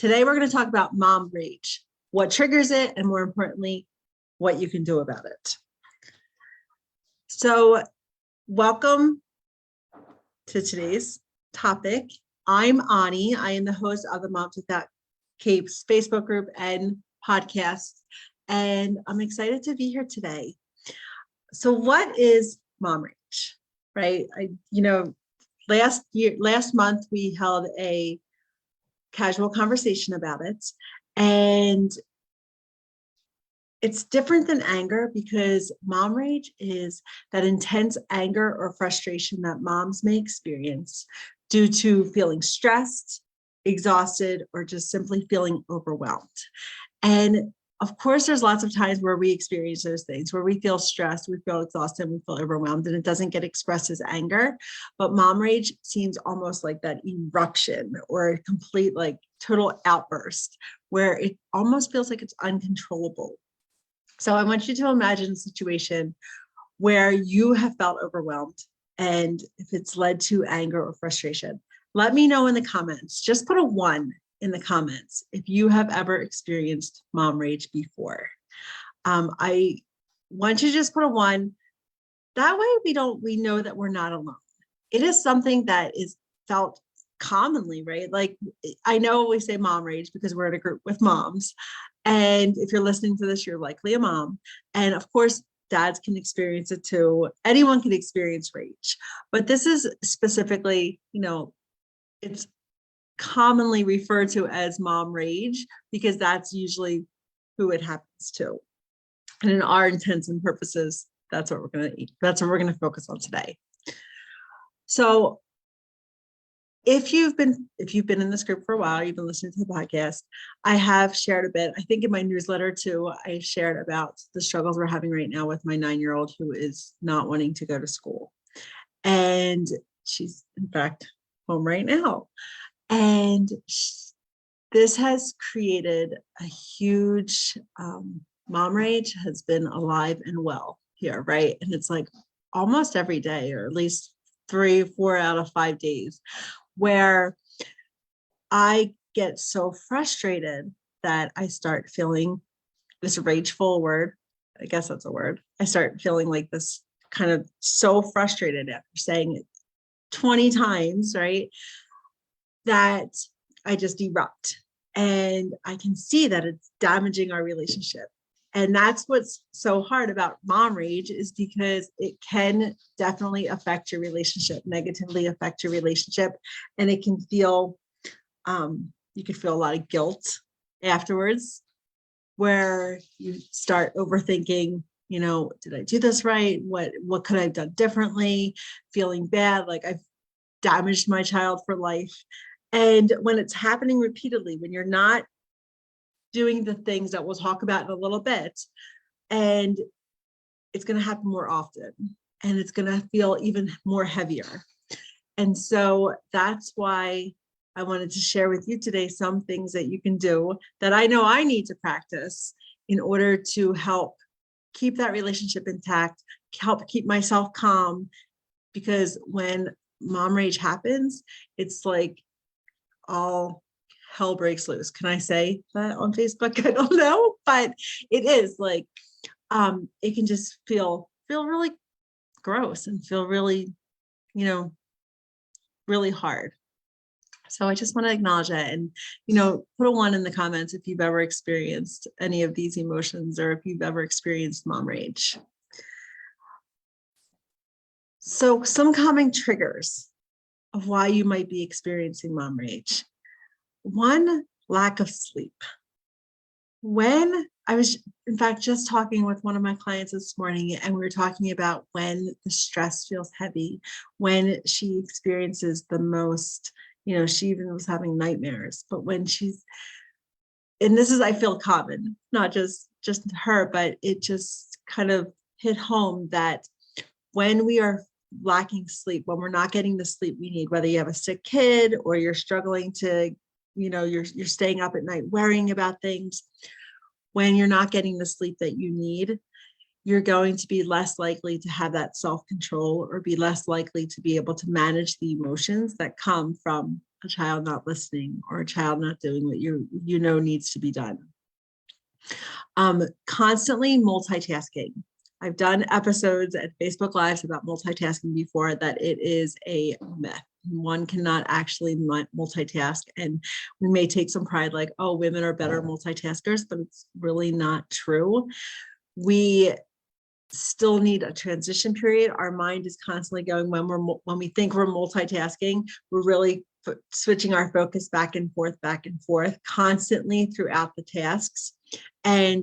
Today, we're going to talk about mom rage, what triggers it, and more importantly, what you can do about it. So welcome to today's topic. I'm Ani. I am the host of the Moms Without Capes Facebook group and podcast, and I'm excited to be here today. So what is mom rage, right? Last month we held a casual conversation about it, and it's different than anger because mom rage is that intense anger or frustration that moms may experience due to feeling stressed, exhausted, or just simply feeling overwhelmed. And of course, there's lots of times where we experience those things, where we feel stressed, we feel exhausted, we feel overwhelmed, and it doesn't get expressed as anger. But mom rage seems almost like that eruption or a complete, total outburst, where it almost feels like it's uncontrollable. So I want you to imagine a situation where you have felt overwhelmed, and if it's led to anger or frustration, let me know in the comments. Just put a 1 in the comments if you have ever experienced mom rage before. I want you to just put a 1. That way we know that we're not alone. It is something that is felt commonly, right? Like, I know we say mom rage because we're in a group with moms. And if you're listening to this, you're likely a mom. And of course, dads can experience it too. Anyone can experience rage. But this is specifically, it's commonly referred to as mom rage because that's usually who it happens to. And in our intents and purposes, that's what we're going to focus on today. So if you've been in this group for a while, you've been listening to the podcast, I have shared a bit. I think in my newsletter too, I shared about the struggles we're having right now with my 9-year-old who is not wanting to go to school. And she's in fact home right now. And this has created a huge mom rage has been alive and well here, right? And it's like almost every day, or at least 3-4 out of 5 days, where I get so frustrated that I start feeling this rageful word. I guess that's a word. I start feeling like this kind of so frustrated after saying it 20 times, right? That I just erupt, and I can see that it's damaging our relationship. And that's what's so hard about mom rage, is because it can definitely affect your relationship, negatively affect your relationship. And it can feel, you could feel a lot of guilt afterwards, where you start overthinking, did I do this right? What could I have done differently? Feeling bad, like I've damaged my child for life. And when it's happening repeatedly, when you're not doing the things that we'll talk about in a little bit, and it's going to happen more often, and it's going to feel even more heavier. And so that's why I wanted to share with you today some things that you can do that I know I need to practice in order to help keep that relationship intact, help keep myself calm, because when mom rage happens, it's like all hell breaks loose. Can I say that on Facebook? I don't know, but it is like, it can just feel really gross and feel really, really hard. So I just want to acknowledge that, and, put a 1 in the comments if you've ever experienced any of these emotions, or if you've ever experienced mom rage. So some common triggers of why you might be experiencing mom rage. 1, lack of sleep. When I was, in fact, just talking with one of my clients this morning, and we were talking about when the stress feels heavy, when she experiences the most, she even was having nightmares, but when and this is, I feel, common, not just her, but it just kind of hit home that when we are lacking sleep, when we're not getting the sleep we need, whether you have a sick kid or you're struggling to, you're staying up at night worrying about things, when you're not getting the sleep that you need, you're going to be less likely to have that self-control, or be less likely to be able to manage the emotions that come from a child not listening or a child not doing what you know needs to be done. Constantly multitasking. I've done episodes at Facebook Lives about multitasking before, that it is a myth. One cannot actually multitask. And we may take some pride like, oh, women are better multitaskers, but it's really not true. We still need a transition period. Our mind is constantly going, when we think we're multitasking, we're really switching our focus back and forth constantly throughout the tasks. And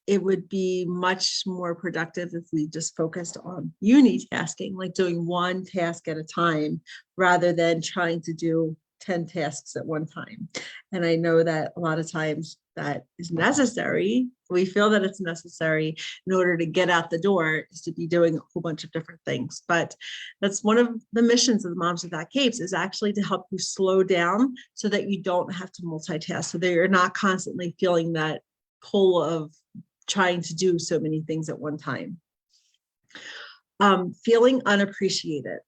it would be much more productive if we just focused on unitasking, like doing one task at a time rather than trying to do 10 tasks at one time. And I know that a lot of times that is necessary. We feel that it's necessary in order to get out the door, is to be doing a whole bunch of different things. But that's one of the missions of the Moms Without Capes, is actually to help you slow down so that you don't have to multitask, so that you're not constantly feeling that pull of trying to do so many things at one time. Feeling unappreciated.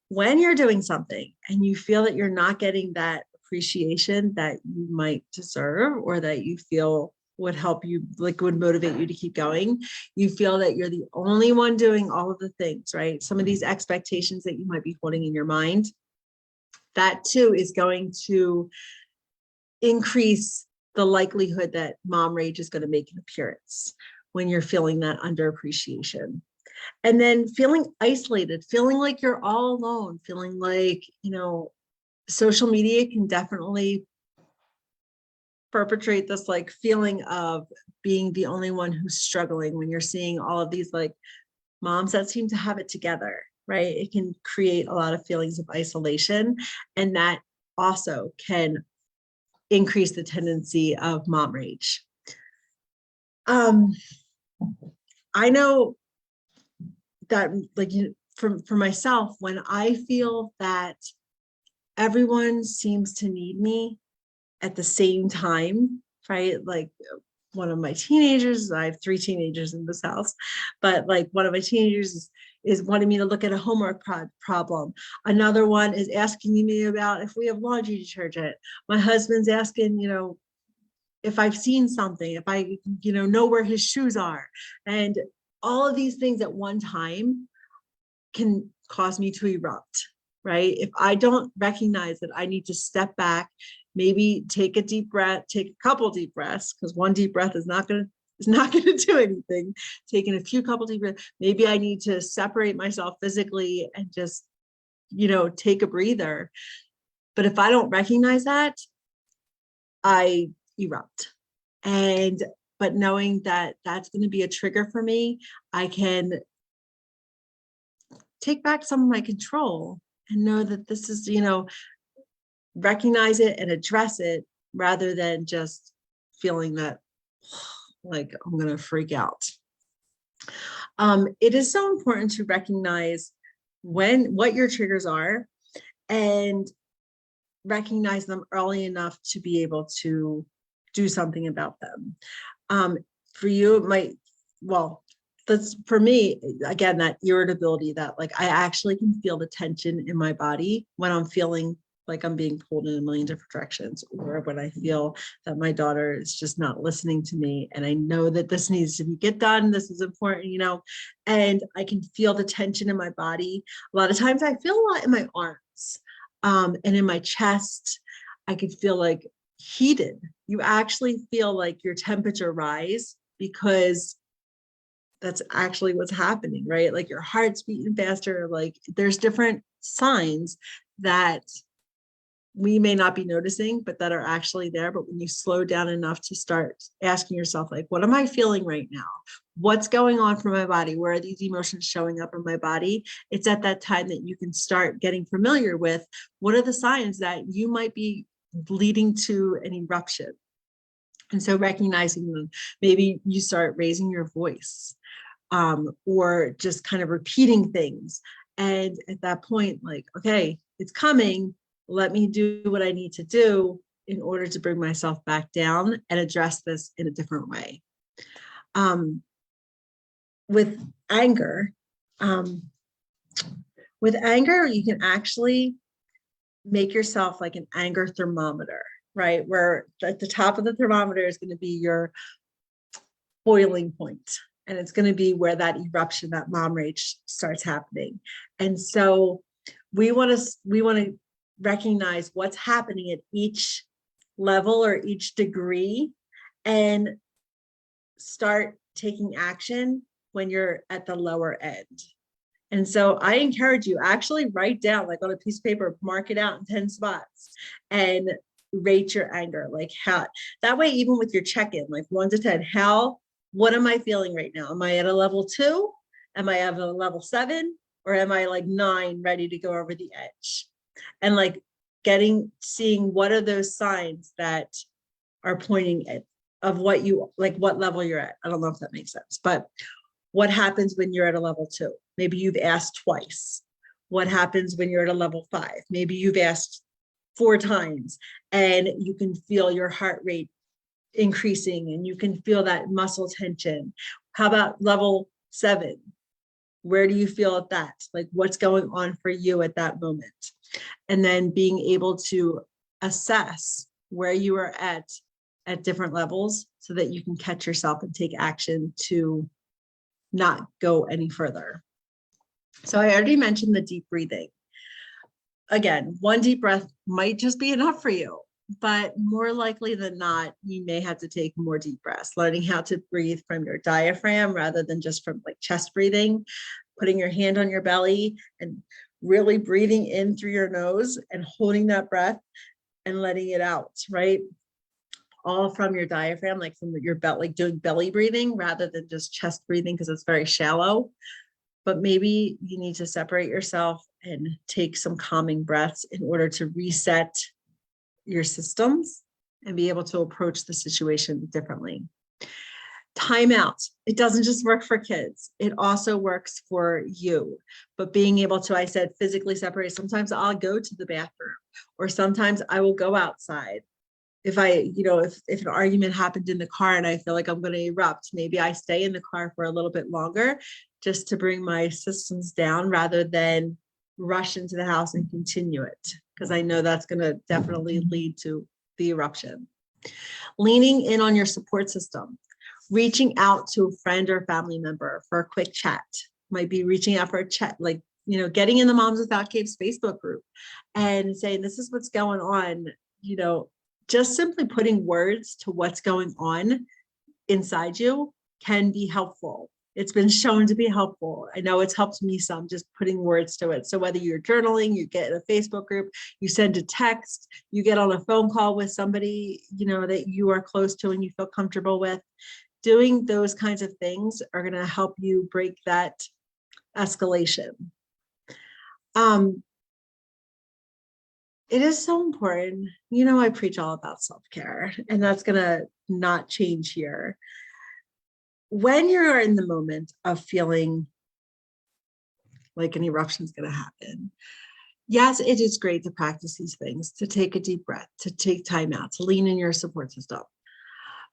When you're doing something and you feel that you're not getting that appreciation that you might deserve, or that you feel would help you, like would motivate you to keep going, you feel that you're the only one doing all of the things, right? Some of these expectations that you might be holding in your mind, that too is going to increase the likelihood that mom rage is going to make an appearance when you're feeling that underappreciation. And then feeling isolated, feeling like you're all alone, feeling like, social media can definitely perpetrate this like feeling of being the only one who's struggling, when you're seeing all of these like moms that seem to have it together, right? It can create a lot of feelings of isolation, and that also can increase the tendency of mom rage. I know that, like, for myself, when I feel that everyone seems to need me at the same time, right? Like one of my teenagers, I have 3 teenagers in this house, but like one of my teenagers is wanting me to look at a homework problem. Another one is asking me about if we have laundry detergent. My husband's asking, if I've seen something, if I, know where his shoes are. And all of these things at one time can cause me to erupt, right? If I don't recognize that I need to step back, maybe take a deep breath, take a couple deep breaths, because one deep breath is not going to do anything. Taking a few couple deep breaths, maybe I need to separate myself physically and just, take a breather. But if I don't recognize that, I erupt. But knowing that that's going to be a trigger for me, I can take back some of my control and know that this is, recognize it and address it, rather than just feeling that like I'm going to freak out. It is so important to recognize what your triggers are, and recognize them early enough to be able to do something about them. For you, it might, that's for me, again, that irritability, that like I actually can feel the tension in my body when I'm feeling like I'm being pulled in a million different directions, or when I feel that my daughter is just not listening to me, and I know that this needs to get done, this is important, and I can feel the tension in my body. A lot of times I feel a lot in my arms, and in my chest. I could feel like heated. You actually feel like your temperature rise, because that's actually what's happening, right? Like your heart's beating faster. Like there's different signs that we may not be noticing, but that are actually there. But when you slow down enough to start asking yourself, like, what am I feeling right now? What's going on for my body? Where are these emotions showing up in my body? It's at that time that you can start getting familiar with what are the signs that you might be leading to an eruption. And so recognizing them, maybe you start raising your voice, or just kind of repeating things. And at that point, like, okay, it's coming. Let me do what I need to do in order to bring myself back down and address this in a different way. With anger, you can actually make yourself like an anger thermometer, right? Where at the top of the thermometer is going to be your boiling point, and it's going to be where that eruption, that mom rage starts happening. And so we want to recognize what's happening at each level or each degree, and start taking action when you're at the lower end. And so I encourage you, actually write down, like on a piece of paper, mark it out in 10 spots and rate your anger. Like how, that way, even with your check-in, like 1 to 10, what am I feeling right now? Am I at a level 2? Am I at a level 7? Or am I like 9, ready to go over the edge? And like seeing what are those signs that are pointing at of what you like, what level you're at. I don't know if that makes sense, but what happens when you're at a level 2? Maybe you've asked twice. What happens when you're at a level 5? Maybe you've asked 4 times and you can feel your heart rate increasing and you can feel that muscle tension. How about level 7? Where do you feel at that? Like what's going on for you at that moment? And then being able to assess where you are at different levels so that you can catch yourself and take action to not go any further. So I already mentioned the deep breathing. Again, 1 deep breath might just be enough for you, but more likely than not, you may have to take more deep breaths, learning how to breathe from your diaphragm rather than just from like chest breathing, putting your hand on your belly and really breathing in through your nose and holding that breath and letting it out, right? All from your diaphragm, like from your belt, like doing belly breathing rather than just chest breathing because it's very shallow. But maybe you need to separate yourself and take some calming breaths in order to reset your systems and be able to approach the situation differently. Timeout. It doesn't just work for kids. It also works for you. But being able to, I said, physically separate. Sometimes I'll go to the bathroom, or sometimes I will go outside. If an argument happened in the car and I feel like I'm going to erupt, maybe I stay in the car for a little bit longer just to bring my systems down rather than rush into the house and continue it, because I know that's going to definitely lead to the eruption. Leaning in on your support system, reaching out to a friend or family member for a quick chat, might be reaching out for a chat, like, getting in the Moms Without Capes Facebook group and saying, this is what's going on, just simply putting words to what's going on inside you can be helpful. It's been shown to be helpful. I know it's helped me some, just putting words to it. So whether you're journaling, you get in a Facebook group, you send a text, you get on a phone call with somebody, that you are close to and you feel comfortable with, doing those kinds of things are going to help you break that escalation. It is so important. I preach all about self-care, and that's going to not change here. When you're in the moment of feeling like an eruption is going to happen, yes, it is great to practice these things, to take a deep breath, to take time out, to lean in your support system.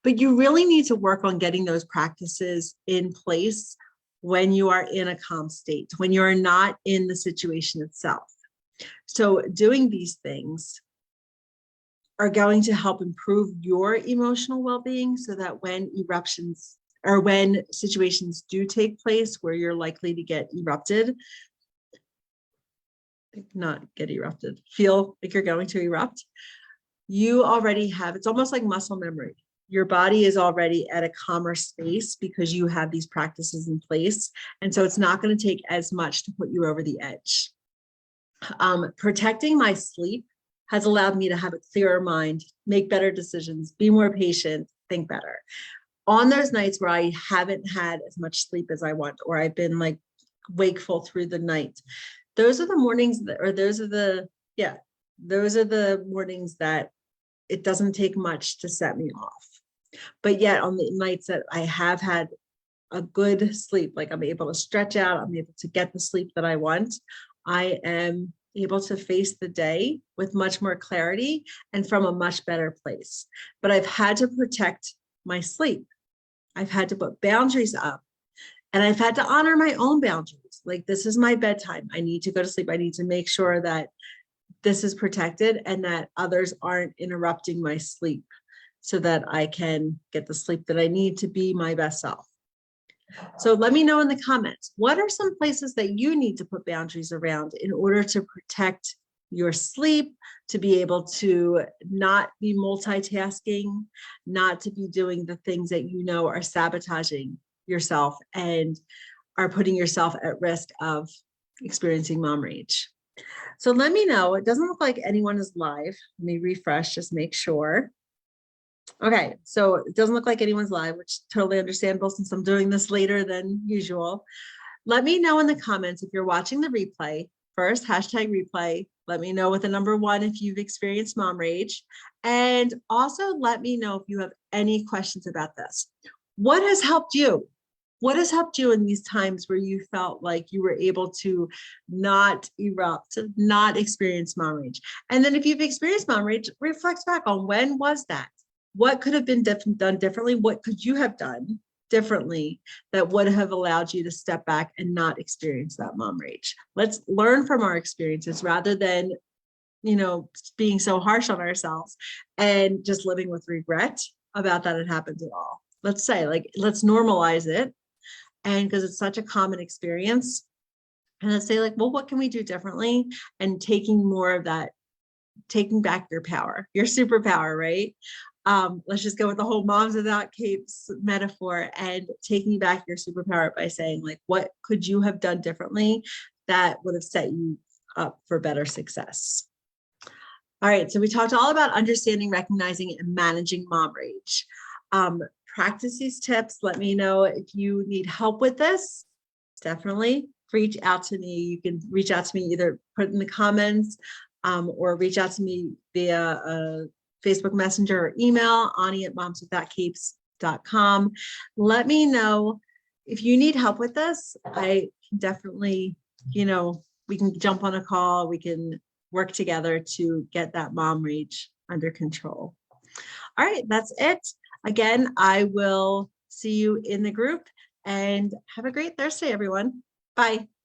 But you really need to work on getting those practices in place when you are in a calm state, when you're not in the situation itself. So doing these things are going to help improve your emotional well-being so that when eruptions or when situations do take place where you're likely to get erupted, not get erupted, feel like you're going to erupt, you already have, it's almost like muscle memory. Your body is already at a calmer space because you have these practices in place. And so it's not going to take as much to put you over the edge. Protecting my sleep has allowed me to have a clearer mind, make better decisions, be more patient, think better. On those nights where I haven't had as much sleep as I want, or I've been like wakeful through the night, those are the mornings those are the mornings that it doesn't take much to set me off. But yet on the nights that I have had a good sleep, like I'm able to stretch out, I'm able to get the sleep that I want, I am able to face the day with much more clarity and from a much better place. But I've had to protect my sleep. I've had to put boundaries up, and I've had to honor my own boundaries. Like, this is my bedtime. I need to go to sleep. I need to make sure that this is protected and that others aren't interrupting my sleep so that I can get the sleep that I need to be my best self. So let me know in the comments, what are some places that you need to put boundaries around in order to protect your sleep, to be able to not be multitasking, not to be doing the things that you know are sabotaging yourself and are putting yourself at risk of experiencing mom rage. So let me know. It doesn't look like anyone is live. Let me refresh, just make sure. Okay, so it doesn't look like anyone's live, which is totally understandable since I'm doing this later than usual. Let me know in the comments if you're watching the replay. First, hashtag replay. Let me know with the number 1 if you've experienced mom rage. And also let me know if you have any questions about this. What has helped you? What has helped you in these times where you felt like you were able to not erupt, not experience mom rage? And then if you've experienced mom rage, reflect back on when was that? What could have been done differently? What could you have done differently that would have allowed you to step back and not experience that mom rage? Let's learn from our experiences rather than, being so harsh on ourselves and just living with regret about that it happened at all. Let's say, let's normalize it. And because it's such a common experience, and let's say well, what can we do differently? And taking more of that, taking back your power, your superpower, right? Let's just go with the whole moms without capes metaphor and taking back your superpower by saying what could you have done differently that would have set you up for better success? All right, so we talked all about understanding, recognizing, and managing mom rage. Practice these tips. Let me know if you need help with this. Definitely reach out to me. You can reach out to me, either put it in the comments or reach out to me via Facebook Messenger or email, Ani@momswithoutcapes.com. Let me know if you need help with this. I can definitely, we can jump on a call. We can work together to get that mom rage under control. All right, that's it. Again, I will see you in the group and have a great Thursday, everyone. Bye.